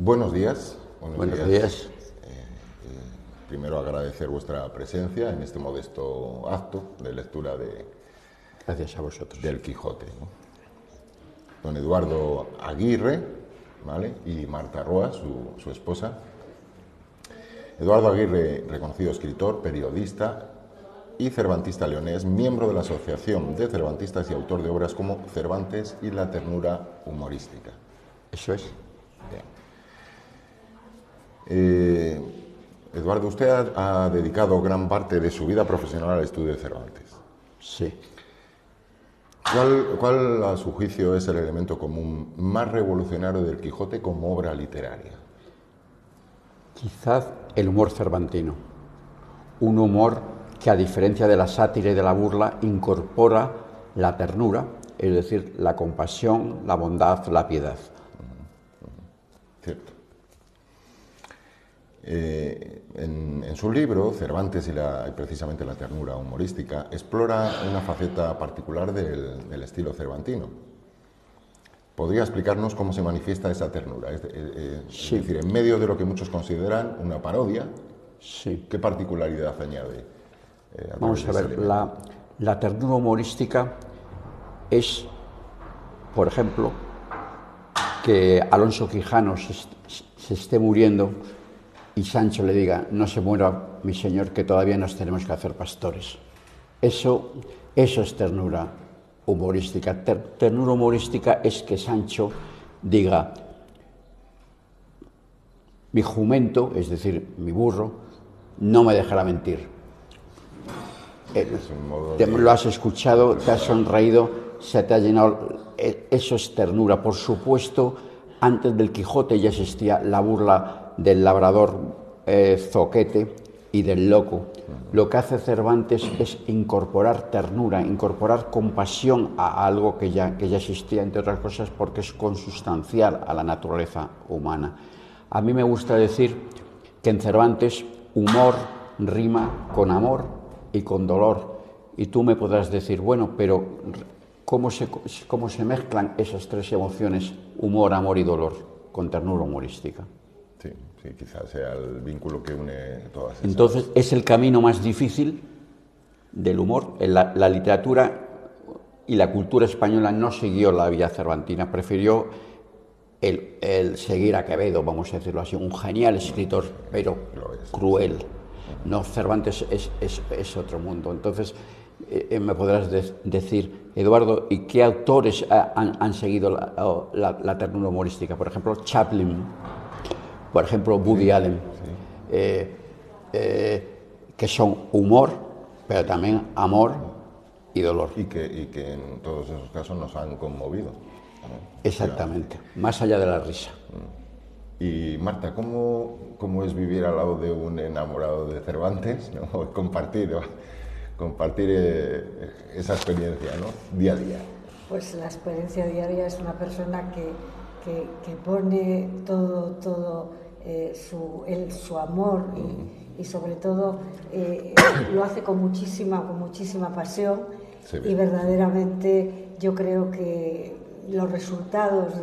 Buenos días. Buenos días. Primero agradecer vuestra presencia en este modesto acto de lectura Gracias a vosotros. del Quijote, ¿no? Don Eduardo Aguirre, ¿vale? Y Marta Roa, su esposa. Eduardo Aguirre, reconocido escritor, periodista y cervantista leonés, miembro de la Asociación de Cervantistas y autor de obras como Cervantes y la ternura humorística. Eso es. Bien. Eduardo, usted ha dedicado gran parte de su vida profesional al estudio de Cervantes. Sí. ¿Cuál, a su juicio, es el elemento común más revolucionario del Quijote como obra literaria? Quizás el humor cervantino. Un humor que, a diferencia de la sátira y de la burla, incorpora la ternura, es decir, la compasión, la bondad, la piedad. Cierto. En su libro, Cervantes y precisamente la ternura humorística, explora una faceta particular del estilo cervantino. ¿Podría explicarnos cómo se manifiesta esa ternura? Es decir, en medio de lo que muchos consideran una parodia, sí. ¿Qué particularidad añade? Vamos a ver, la ternura humorística es, por ejemplo, que Alonso Quijano se esté muriendo y Sancho le diga: no se muera mi señor, que todavía nos tenemos que hacer pastores. Eso es ternura humorística. Ternura humorística es que Sancho diga: mi jumento, es decir, mi burro, no me dejará mentir. Lo has escuchado, te has sonreído, se te ha llenado. Eso es ternura. Por supuesto, antes del Quijote ya existía la burla del labrador zoquete y del loco. Lo que hace Cervantes es incorporar ternura, incorporar compasión a algo que ya existía, entre otras cosas porque es consustancial a la naturaleza humana. A mí me gusta decir que en Cervantes humor rima con amor y con dolor. Y tú me podrás decir: bueno, pero ¿cómo se mezclan esas tres emociones, humor, amor y dolor, con ternura humorística? Sí, quizás sea el vínculo que une todas esas. Entonces, es el camino más difícil del humor. La literatura y la cultura española no siguió la vía cervantina, prefirió el seguir a Quevedo, vamos a decirlo así, un genial escritor, pero cruel. No, Cervantes es otro mundo. Entonces, me podrás decir, Eduardo, ¿y qué autores han seguido la ternura humorística? Por ejemplo, Chaplin, por ejemplo, Woody Allen, que son humor, pero también amor y dolor. Y que en todos esos casos nos han conmovido, ¿no? Exactamente, más allá de la risa. Y Marta, ¿cómo es vivir al lado de un enamorado de Cervantes, ¿no? Compartir esa experiencia, ¿no? Día a día. Pues la experiencia diaria es una persona que pone todo su amor y sobre todo lo hace con muchísima pasión. Y verdaderamente yo creo que los resultados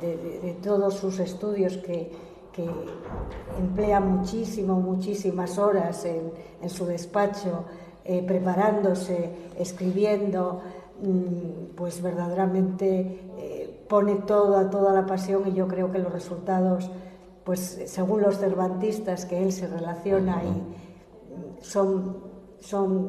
de todos sus estudios, que emplea muchísimas horas en su despacho, preparándose, escribiendo, pues verdaderamente pone toda la pasión, y yo creo que los resultados, pues según los cervantistas que él se relaciona, y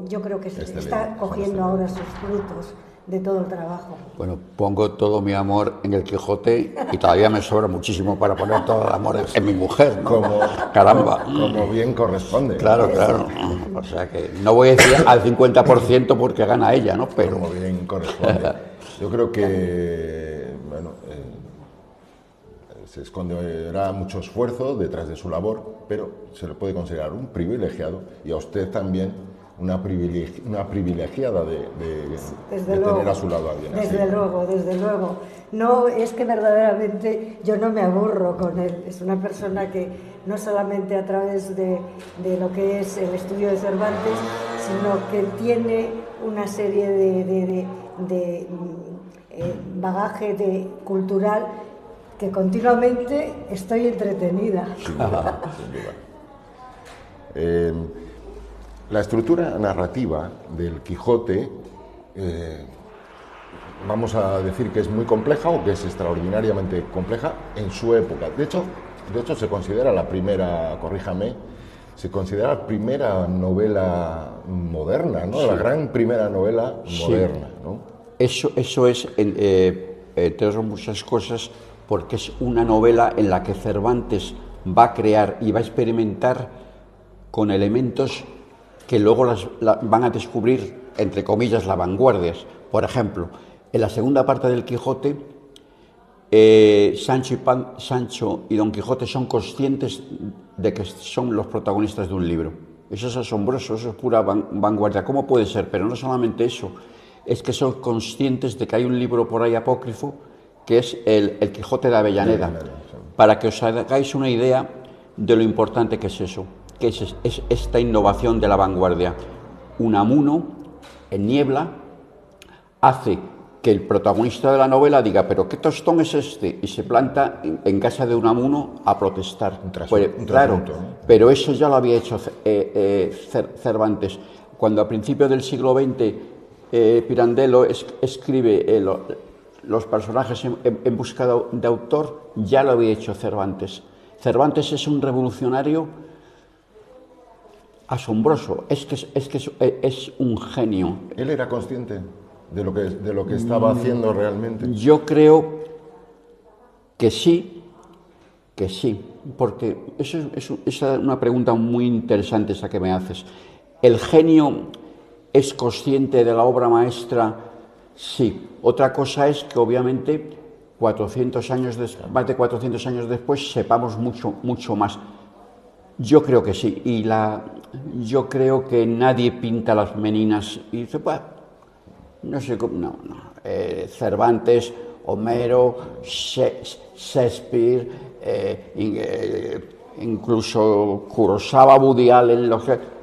yo creo que está cogiendo ahora sus frutos de todo el trabajo. Bueno, pongo todo mi amor en el Quijote y todavía me sobra muchísimo para poner todo el amor en mi mujer, ¿no? Caramba. Como bien corresponde. Claro. O sea que no voy a decir al 50% porque gana ella, ¿no? Pero como bien corresponde. Yo creo que, bueno, se esconderá mucho esfuerzo detrás de su labor, pero se le puede considerar un privilegiado, y a usted también una privilegiada de tener a su lado a alguien así. Desde luego. No, es que verdaderamente yo no me aburro con él. Es una persona que no solamente a través de lo que es el estudio de Cervantes, sino que tiene una serie de bagaje cultural que continuamente estoy entretenida. Sin duda, sin duda. La estructura narrativa del Quijote, vamos a decir que es muy compleja o que es extraordinariamente compleja en su época. De hecho se considera la primera, corríjame, se considera la primera novela moderna, ¿no? Sí. La gran primera novela moderna, ¿no? Eso es, entre otras muchas cosas, porque es una novela en la que Cervantes va a crear y va a experimentar con elementos que luego van a descubrir, entre comillas, las vanguardias. Por ejemplo, en la segunda parte del Quijote, Sancho y Don Quijote son conscientes de que son los protagonistas de un libro. Eso es asombroso, eso es pura vanguardia. ¿Cómo puede ser? Pero no solamente eso, es que son conscientes de que hay un libro por ahí apócrifo que es el Quijote de Avellaneda. Para que os hagáis una idea de lo importante que es eso, que es esta innovación de la vanguardia. Unamuno, en Niebla, hace que el protagonista de la novela diga, pero ¿qué tostón es este? Y se planta en casa de Unamuno a protestar. Claro, ¿no? Pero eso ya lo había hecho Cervantes. Cuando a principios del siglo XX Pirandello escribe los personajes en busca de autor, ya lo había hecho Cervantes. Cervantes es un revolucionario asombroso, es un genio. ¿Él era consciente de lo que estaba haciendo realmente? Yo creo que sí, porque eso es una pregunta muy interesante esa que me haces. ¿El genio es consciente de la obra maestra? Sí. Otra cosa es que obviamente más de 400 años después sepamos mucho más. Yo creo que sí, yo creo que nadie pinta las meninas y dice, bueno, no sé cómo, no. Cervantes, Homero, Shakespeare, incluso Kurosawa, Woody Allen,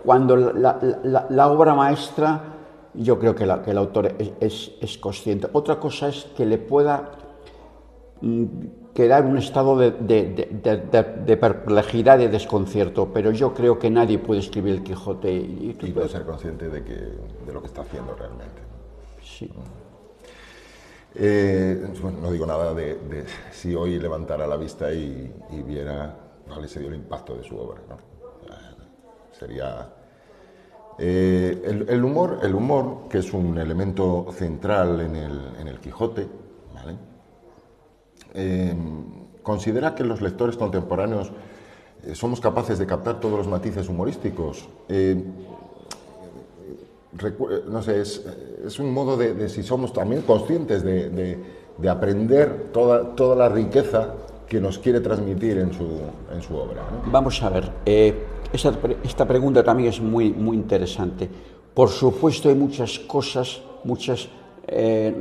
cuando la obra maestra, yo creo que el autor es consciente. Otra cosa es que le pueda quedar un estado de perplejidad y de desconcierto, pero yo creo que nadie puede escribir el Quijote y puede ser consciente de lo que está haciendo realmente. Sí. Bueno, no digo nada de si hoy levantara la vista y viera cuál sería el impacto de su obra, ¿no? Sería el humor, que es un elemento central en el Quijote, ¿vale? Considera que los lectores contemporáneos somos capaces de captar todos los matices humorísticos. No sé, es un modo de si somos también conscientes de aprender toda la riqueza que nos quiere transmitir en su obra, ¿no? Vamos a ver, esta pregunta también es muy interesante. Por supuesto hay muchas cosas, muchas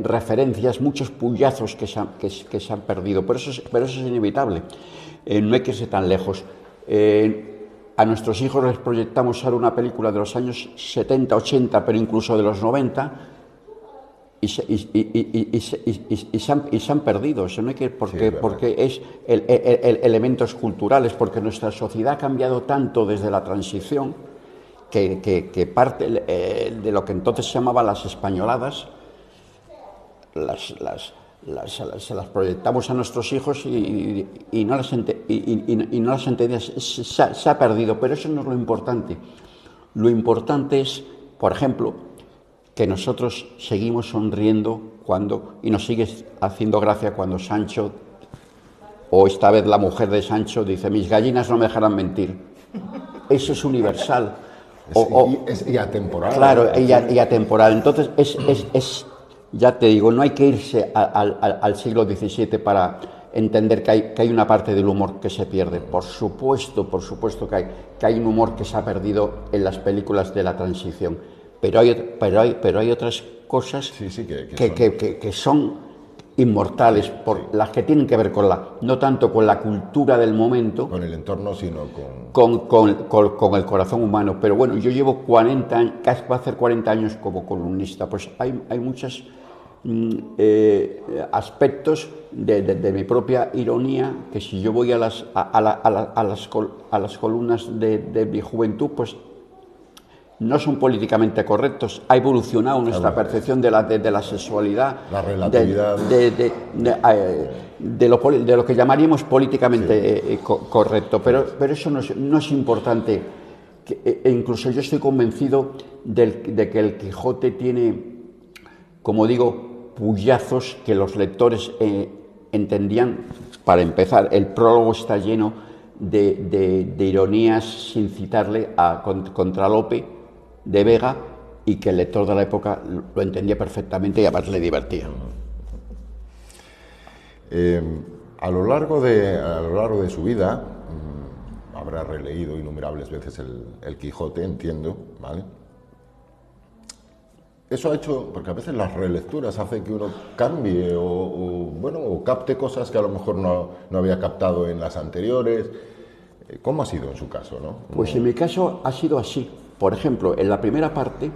referencias, muchos puyazos que se han perdido, pero eso es inevitable. No hay que irse tan lejos. A nuestros hijos les proyectamos ahora una película de los años 70, 80, pero incluso de los 90, y se han perdido. Eso no hay que, porque es elementos culturales, porque nuestra sociedad ha cambiado tanto desde la transición que parte de lo que entonces se llamaba las españoladas, se las proyectamos a nuestros hijos y no las entendías. Se ha perdido, pero eso no es lo importante. Lo importante es, por ejemplo, que nosotros seguimos sonriendo y nos sigue haciendo gracia cuando Sancho, o esta vez la mujer de Sancho, dice, mis gallinas no me dejarán mentir. Eso es universal. Y atemporal. Claro, y atemporal. Entonces, ya te digo, no hay que irse al siglo XVII para entender que hay una parte del humor que se pierde. Por supuesto que hay un humor que se ha perdido en las películas de la transición, pero hay otras cosas que son inmortales, las que tienen que ver no tanto con la cultura del momento, con el entorno, sino con el corazón humano. Pero bueno, yo llevo 40 años, casi va a hacer 40 años como columnista, pues hay muchas aspectos de mi propia ironía, que si yo voy a las columnas de mi juventud, pues no son políticamente correctos. Ha evolucionado nuestra percepción de la sexualidad, la relatividad, de lo que llamaríamos políticamente correcto, pero eso no es importante. Incluso yo estoy convencido de que el Quijote tiene, como digo, puyazos que los lectores entendían. Para empezar, el prólogo está lleno de ironías sin citarle contra Lope de Vega, y que el lector de la época lo entendía perfectamente y además le divertía. A lo largo de su vida habrá releído innumerables veces el Quijote, entiendo, ¿vale? Eso ha hecho, porque a veces las relecturas hacen que uno cambie o capte cosas que a lo mejor no había captado en las anteriores. ¿Cómo ha sido en su caso, no? Pues en mi caso ha sido así. Por ejemplo, en la primera parte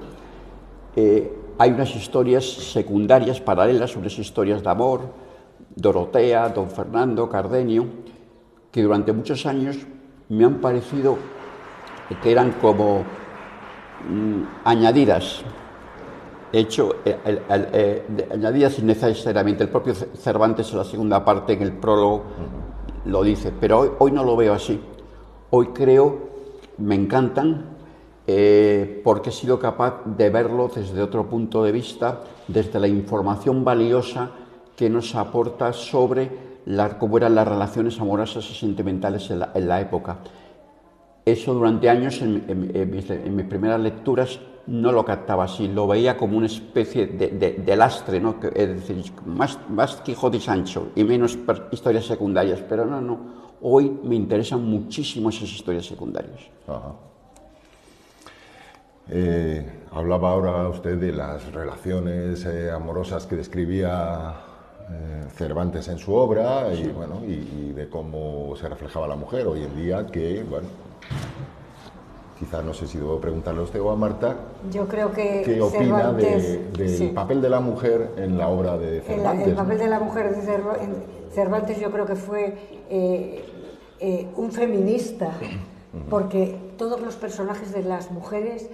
hay unas historias secundarias, paralelas, unas historias de amor, Dorotea, Don Fernando, Cardenio, que durante muchos años me han parecido que eran como añadidas. De hecho, añadidas innecesariamente. El propio Cervantes en la segunda parte, en el prólogo, lo dice, pero hoy no lo veo así. Hoy creo, me encantan, porque he sido capaz de verlo desde otro punto de vista, desde la información valiosa que nos aporta sobre cómo eran las relaciones amorosas y sentimentales en la época. Eso durante años, en mis primeras lecturas, no lo captaba así, lo veía como una especie de lastre, ¿no? Es decir, más Quijote y Sancho y menos historias secundarias, pero no, hoy me interesan muchísimo esas historias secundarias. Ajá. Hablaba ahora usted de las relaciones amorosas que describía Cervantes en su obra, sí. y de cómo se reflejaba la mujer hoy en día, que, quizás no sé si debo preguntarle a usted o a Marta. Yo creo que ¿qué opina del sí. papel de la mujer en la obra de Cervantes? El papel de la mujer en Cervantes yo creo que fue un feminista, porque todos los personajes de las mujeres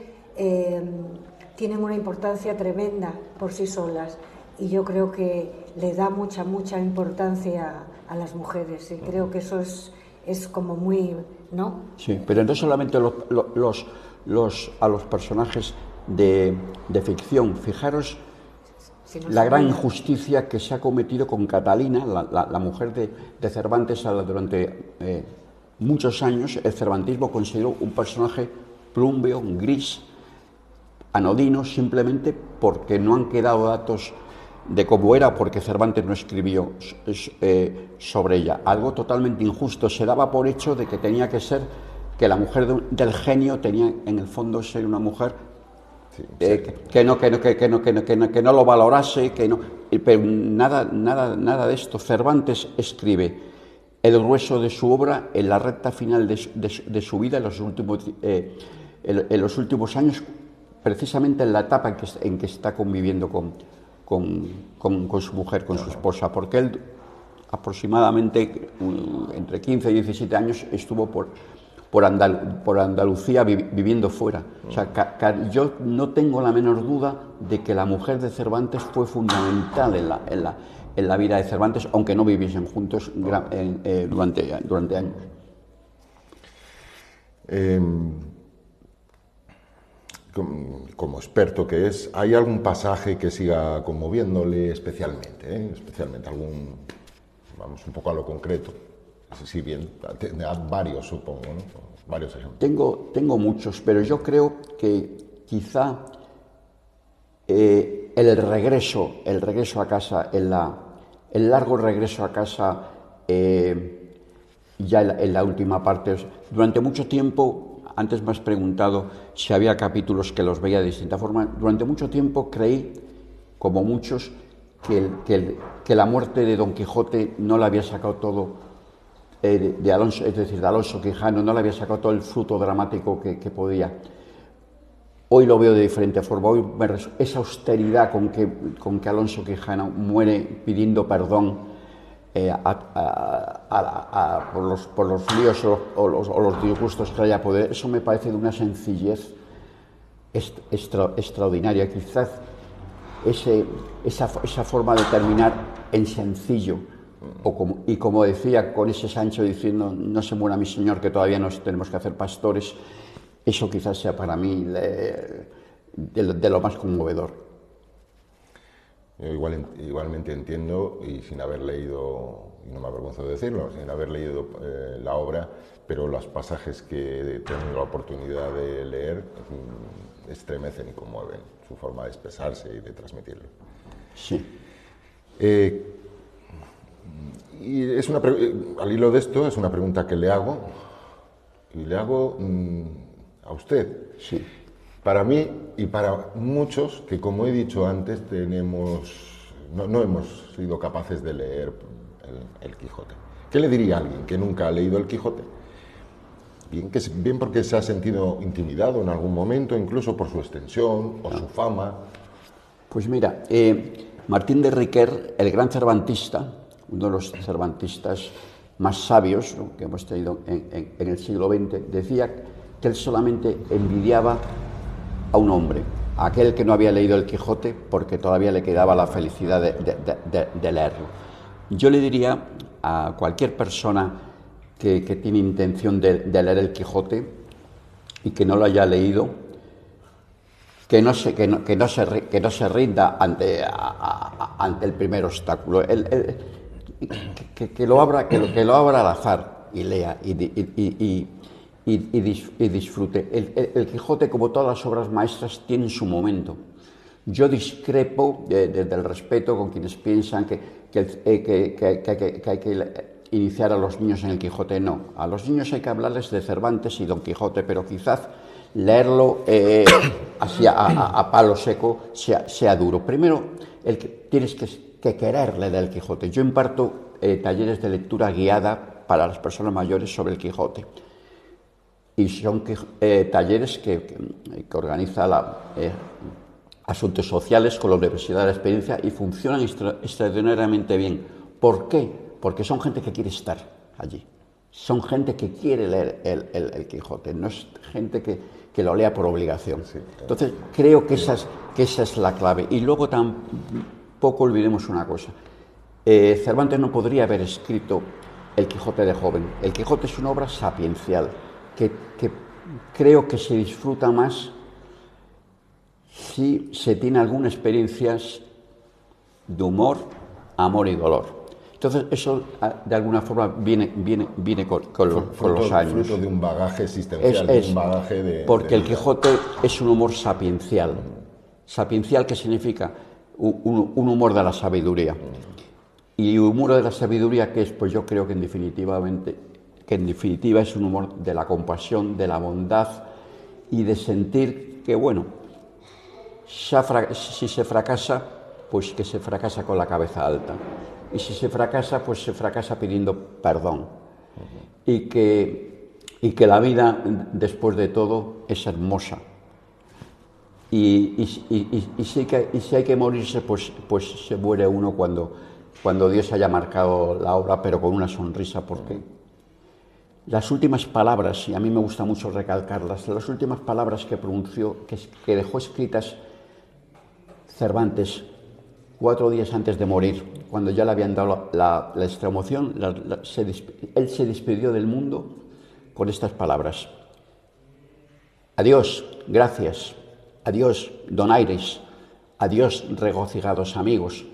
tienen una importancia tremenda por sí solas, y yo creo que le da mucha importancia a las mujeres, y creo que eso es como muy, ¿no? Sí, pero no solamente a los personajes de ficción. Fijaros la gran injusticia que se ha cometido con Catalina, la mujer de Cervantes. Durante muchos años el cervantismo consideró un personaje plúmbeo, gris, anodino, simplemente porque no han quedado datos de cómo era, porque Cervantes no escribió sobre ella. Algo totalmente injusto. Se daba por hecho de que tenía que ser, que la mujer del genio tenía en el fondo ser una mujer que no lo valorase, pero nada de esto. Cervantes escribe el grueso de su obra en la recta final de su vida, en los últimos años, precisamente en la etapa en que está conviviendo con su mujer, con su esposa, porque él aproximadamente entre 15 y 17 años estuvo por Andalucía viviendo fuera. O sea, yo no tengo la menor duda de que la mujer de Cervantes fue fundamental en la vida de Cervantes, aunque no viviesen juntos durante años. Como experto que es, ¿hay algún pasaje que siga conmoviéndole especialmente? Especialmente algún, vamos un poco a lo concreto. Sí, bien, varios supongo, ¿no? Varios ejemplos. Tengo muchos, pero yo creo que quizá el regreso a casa, el largo regreso a casa, ya en la última parte. Durante mucho tiempo, antes me has preguntado si había capítulos que los veía de distinta forma. Durante mucho tiempo creí, como muchos, que la muerte de Don Quijote no la había sacado todo de Alonso, es decir, de Alonso Quijano, no le había sacado todo el fruto dramático que podía. Hoy lo veo de diferente forma. Hoy esa austeridad con que Alonso Quijano muere pidiendo perdón por los líos o los disgustos que haya poder, eso me parece de una sencillez extraordinaria. Quizás esa forma de terminar en sencillo, y como decía con ese Sancho diciendo, no se muera mi señor que todavía nos tenemos que hacer pastores, eso quizás sea para mí de lo más conmovedor. Yo igualmente entiendo, y sin haber leído, y no me avergüenzo de decirlo, sin haber leído la obra, pero los pasajes que he tenido la oportunidad de leer estremecen y conmueven su forma de expresarse y de transmitirlo. Sí. Y al hilo de esto, es una pregunta que le hago, y le hago a usted. Sí. Para mí y para muchos que, como he dicho antes, no hemos sido capaces de leer el Quijote. ¿Qué le diría a alguien que nunca ha leído el Quijote? Bien porque se ha sentido intimidado en algún momento, incluso por su extensión o su fama. Pues mira, Martín de Riquer, el gran cervantista, uno de los cervantistas más sabios, ¿no?, que hemos tenido en el siglo XX, decía que él solamente envidiaba a un hombre, a aquel que no había leído el Quijote porque todavía le quedaba la felicidad de leerlo. Yo le diría a cualquier persona que tiene intención de leer el Quijote y que no lo haya leído, que no se rinda ante el primer obstáculo, que lo abra al azar y lea y disfrute. El Quijote, como todas las obras maestras, tiene su momento. Yo discrepo desde el respeto con quienes piensan que hay que iniciar a los niños en el Quijote. No, a los niños hay que hablarles de Cervantes y Don Quijote, pero quizás leerlo así a palo seco sea duro. Primero, tienes que querer leer el Quijote. Yo imparto talleres de lectura guiada para las personas mayores sobre el Quijote. Y son talleres que organiza Asuntos Sociales con la Universidad de la Experiencia y funcionan extraordinariamente bien. ¿Por qué? Porque son gente que quiere estar allí. Son gente que quiere leer el Quijote, no es gente que lo lea por obligación. Sí. Entonces, creo que esa es la clave. Y luego tampoco olvidemos una cosa. Cervantes no podría haber escrito El Quijote de joven. El Quijote es una obra sapiencial que creo que se disfruta más si se tiene alguna experiencia de humor, amor y dolor. Entonces, eso de alguna forma viene con los años. Fruto de un bagaje existencial, de un bagaje porque el Quijote es un humor sapiencial. Sapiencial, ¿qué significa? Un humor de la sabiduría. Y humor de la sabiduría, ¿qué es? Pues yo creo que en definitiva es un humor de la compasión, de la bondad y de sentir que, bueno, si se fracasa, pues que se fracasa con la cabeza alta. Y si se fracasa, pues se fracasa pidiendo perdón. Y que la vida, después de todo, es hermosa. Y si hay que morirse, pues se muere uno cuando Dios haya marcado la obra, pero con una sonrisa, porque las últimas palabras, y a mí me gusta mucho recalcarlas, las últimas palabras que pronunció, que dejó escritas Cervantes 4 días antes de morir, cuando ya le habían dado la extremoción, él se despidió del mundo con estas palabras: adiós, gracias, adiós, donaires, adiós, regocijados amigos,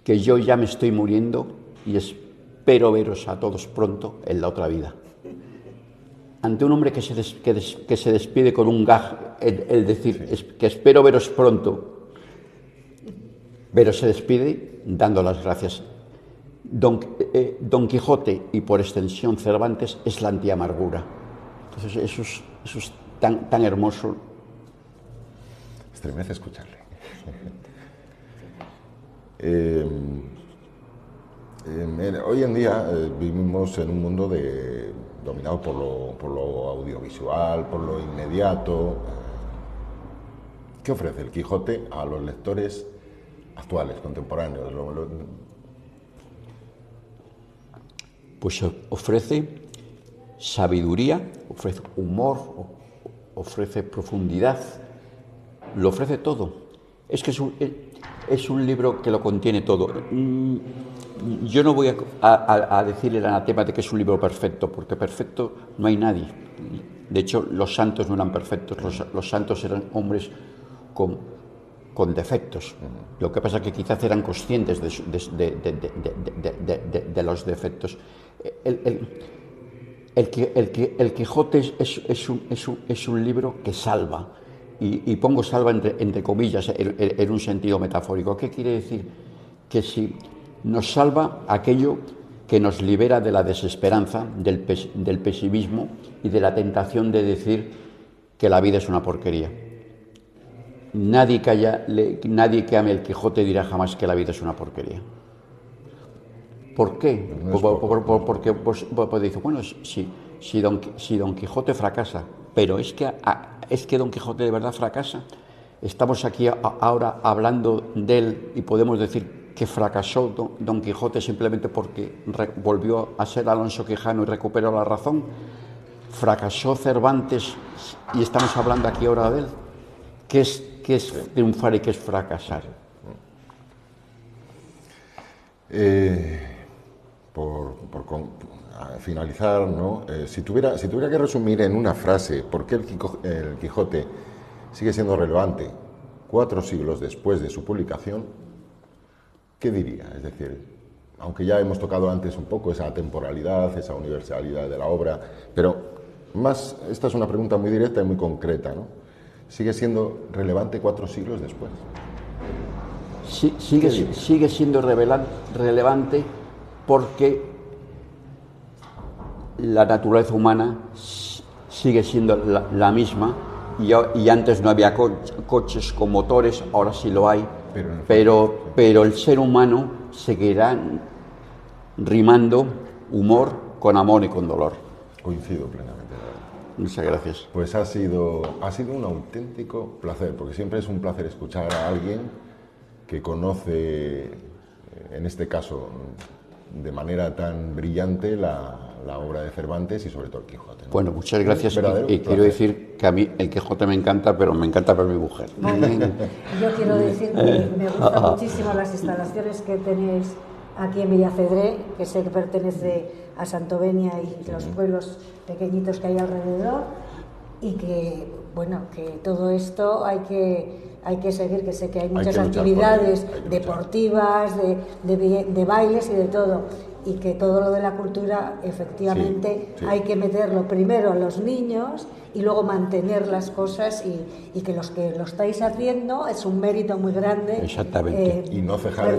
que yo ya me estoy muriendo y espero veros a todos pronto en la otra vida. Ante un hombre que se despide con un gag, el decir que espero veros pronto, pero se despide dando las gracias. Don Quijote y por extensión Cervantes es la antiamargura. Entonces eso es tan hermoso. Estremece escucharle. Hoy en día vivimos en un mundo dominado por lo audiovisual, por lo inmediato. ¿Qué ofrece el Quijote a los lectores actuales, contemporáneos? Pues ofrece sabiduría, ofrece humor, ofrece profundidad, lo ofrece todo. Es que es un libro que lo contiene todo. Yo no voy a decir el anatema de que es un libro perfecto, porque perfecto no hay nadie. De hecho, los santos no eran perfectos, los santos eran hombres con defectos. Lo que pasa es que quizás eran conscientes de los defectos. El Quijote es un libro que salva, y pongo salva entre comillas en un sentido metafórico. ¿Qué quiere decir? Que si nos salva aquello que nos libera de la desesperanza, del pesimismo y de la tentación de decir que la vida es una porquería. Nadie que ame el Quijote dirá jamás que la vida es una porquería. ¿Por qué? Porque dice, bueno, si Don Quijote fracasa, pero es que Don Quijote de verdad fracasa. Estamos aquí ahora hablando de él y podemos decir que fracasó Don Quijote simplemente porque volvió a ser Alonso Quijano y recuperó la razón. Fracasó Cervantes y estamos hablando aquí ahora de él. ¿Qué es triunfar y qué es fracasar? Por finalizar, ¿no? Si tuviera que resumir en una frase por qué el Quijote sigue siendo relevante 4 siglos después de su publicación, ¿qué diría? Es decir, aunque ya hemos tocado antes un poco esa temporalidad, esa universalidad de la obra, pero esta es una pregunta muy directa y muy concreta, ¿no? ¿Sigue siendo relevante 4 siglos después? Sí, sigue siendo relevante porque la naturaleza humana sigue siendo la misma, y antes no había coches con motores, ahora sí lo hay, pero el ser humano seguirá rimando humor con amor y con dolor. Coincido plenamente. Muchas gracias. Pues ha sido un auténtico placer, porque siempre es un placer escuchar a alguien que conoce, en este caso, de manera tan brillante la obra de Cervantes y sobre todo el Quijote, ¿no? Bueno, muchas gracias, y quiero decir que a mí el Quijote me encanta, pero me encanta ver mi mujer. Bueno, yo quiero decir que me gustan muchísimo las instalaciones que tenéis aquí en Villacedré, que sé que pertenece a Santovenia y los pueblos pequeñitos que hay alrededor, y que, bueno, que todo esto hay que seguir, que sé que hay muchas actividades deportivas, de bailes y de todo, y que todo lo de la cultura efectivamente hay que meterlo primero a los niños y luego mantener las cosas, y que lo estáis haciendo es un mérito muy grande. Exactamente. Y no cejar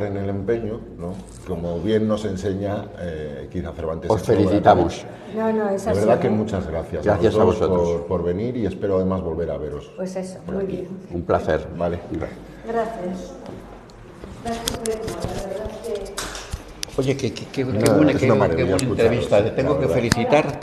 en el empeño, ¿no? Como bien nos enseña Quirá Cervantes. Os felicitamos. No, es así. De verdad que muchas gracias. Gracias a vosotros por venir, y espero además volver a veros. Pues eso, muy bien. Un placer. Vale. Gracias. Oye, qué buena entrevista. Te tengo que felicitar